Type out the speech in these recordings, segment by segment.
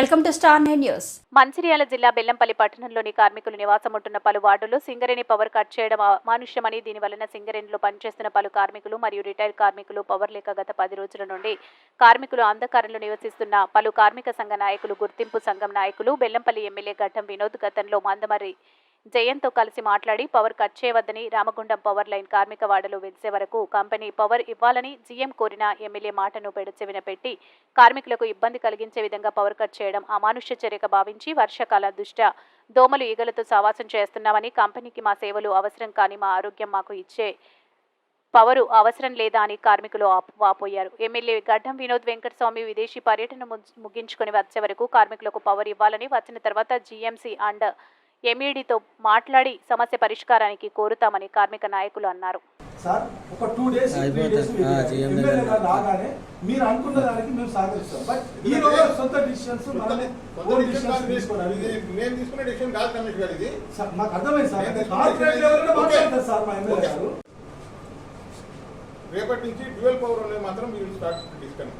Welcome to star 9 news. Mancherial జిల్లా బెల్లంపల్లి పట్టణంలోని కార్మికులు నివాసముంటున్న పలు వార్డుల్లో సింగరేణి పవర్ కట్ చేయడం అమానుష్యమని, దీని వలన సింగరేణిలో పనిచేస్తున్న పలు కార్మికులు మరియు రిటైర్ కార్మికులు పవర్ లేక గత 10 రోజుల నుండి కార్మికులు అంధకారంలో నివసిస్తున్న పలు కార్మిక సంఘ నాయకులు, గుర్తింపు సంఘం నాయకులు బెల్లంపల్లి ఎమ్మెల్యే గడ్డం వినోద్ గతంలో మందమర్రి జయంతో కలిసి మాట్లాడి పవర్ కట్ చేయవద్దని, రామగుండం పవర్ లైన్ కార్మిక వాడలో వెలిసే వరకు కంపెనీ పవర్ ఇవ్వాలని జీఎం కోరిన ఎమ్మెల్యే మాటను పెడచెవిన పెట్టి కార్మికులకు ఇబ్బంది కలిగించే విధంగా పవర్ కట్ చేయడం అమానుష్య చర్యగా భావించి వర్షాకాల దృష్ట్యా దోమలు ఈగలతో సావాసం చేస్తున్నామని, కంపెనీకి మా సేవలు అవసరం కానీ మా ఆరోగ్యం మాకు ఇచ్చే పవరు అవసరం లేదా అని కార్మికులు వాపోయారు. ఎమ్మెల్యే గడ్డం వినోద్ వెంకటస్వామి విదేశీ పర్యటన ముగించుకుని వచ్చే వరకు కార్మికులకు పవర్ ఇవ్వాలని, వచ్చిన తర్వాత జీఎంసీ అండ్ ఎంఈడితో మాట్లాడి సమస్య పరిష్కారానికి కోరుతామని కార్మిక నాయకులు అన్నారు. సార్ ఒక 2 days 3 days రాగానే మీరు అనుకున్న దానికి మేము సహకరిస్తాం. బట్ ఈ రోజు సొంత డిసిషన్స్ మనమే తీసుకోవాలి. నేను తీసుకునే డిసిషన్ కాదు కమిషన్ గారు, ఇది మాకు అర్థమైంది సార్. కార్పొరేట్ లెవెల్లో మాట్లాడతారు సార్ మా ఎమ్మెల్యే గారు. రేపటి నుంచి డ్యూయల్ పవర్ అనేది మాత్రం మీరు స్టార్ట్ డిస్కషన్.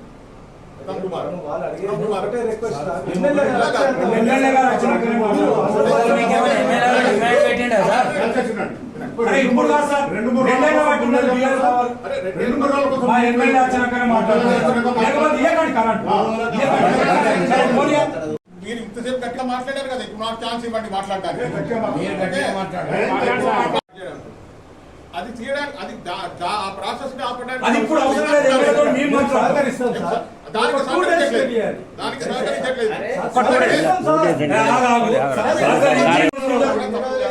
వాళ్ళు అడిగేది ఒకటే రిక్వెస్ట్ సార్. ఎమ్మెల్యే గారు వచ్చినాక ఇప్పుడు కాదు సార్, 2-3 రోజులు మా ఎమ్మెల్యే వచ్చినాకనే మాట్లాడారు. మీరు ఇంతసేపు గట్టిగా మాట్లాడారు కదా, ఇప్పుడు నాకు ఛాన్స్ ఇవ్వండి మాట్లాడడానికి. అది తీయడానికి, అది ఆ ప్రాసెస్ ని ఆపడానికి అది ఇప్పుడు అవసరం లేదు. మేము సహకరిస్తాం సార్. దానికి సహకరించట్లేదు.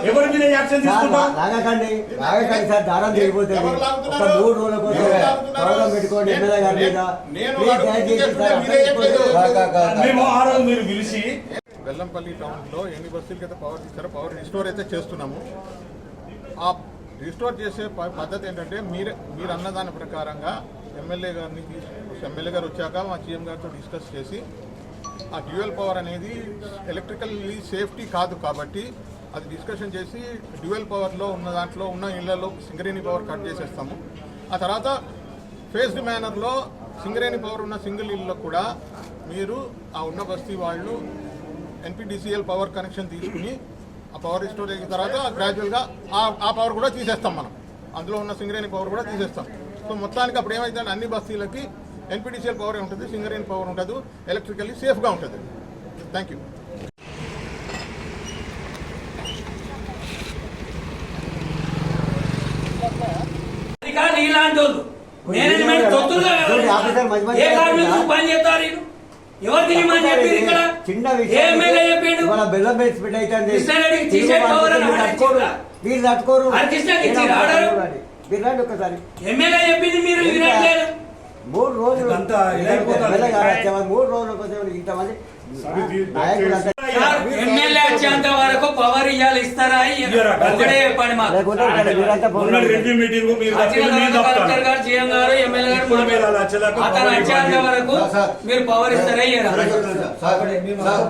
ఎవరి మీద యాక్షన్ తీసుకుంటాం? లాగకండి సార్, దారం తిరిగిపోతుంది. ఒక 3 రోజుల కోసం గౌరవం పెట్టుకోండి ఎమ్మెల్యే గారి మీద. మేము ఆ రోజు మీరు పిలిచి బెల్లంపల్లి టౌన్ లో ఎన్ని బస్సులకి అయితే పవర్ ఇస్తారో పవర్ రిస్టోర్ అయితే చేస్తున్నాము. ఆ రిస్టోర్ చేసే పద్ధతి ఏంటంటే మీరు అన్న దాని ప్రకారంగా ఎమ్మెల్యే గారు వచ్చాక మా సీఎం గారితో డిస్కస్ చేసి ఆ డ్యూయల్ పవర్ అనేది ఎలక్ట్రికల్లీ సేఫ్టీ కాదు కాబట్టి అది డిస్కషన్ చేసి డ్యూయల్ పవర్లో ఉన్న దాంట్లో ఉన్న ఇళ్లలో సింగరేణి పవర్ కట్ చేసేస్తాము. ఆ తర్వాత ఫేస్డ్ మేనర్లో సింగరేణి పవర్ ఉన్న సింగిల్ ఇళ్ళలో కూడా మీరు ఆ ఉన్న బస్తీ వాళ్ళు ఎన్పిడిసిఎల్ పవర్ కనెక్షన్ తీసుకుని ఆ పవర్ రిస్టోర్ అయిన తర్వాత గ్రాడ్యువల్గా ఆ పవర్ కూడా తీసేస్తాం. మనం అందులో ఉన్న సింగరేణి పవర్ కూడా తీసేస్తాం. సో మొత్తానికి అప్పుడు ఏమైతే అన్ని బస్తీలకి ఎన్పిడిసిఎల్ పవర్ ఉంటుంది, సింగరేణి పవర్ ఉంటుంది, ఎలక్ట్రికల్లీ సేఫ్గా ఉంటుంది. Thank you. చిన్న విషయం బెల్లం పెట్టి మీరు తట్టుకోరు. మీరు రండి ఒకసారి. 3 రోజులు ఎమ్మెల్యే గారు వచ్చేవారు. 3 రోజుల కోసం ఇంతమంది ఎమ్మెల్యే వచ్చేంత వరకు పవర్ ఇవ్వాలి, ఇస్తారా? కలెక్టర్ గారు, జీఎం గారు, ఎమ్మెల్యే గారు అతను వచ్చేంత వరకు మీరు పవర్ ఇస్తారా? సహకరించారు.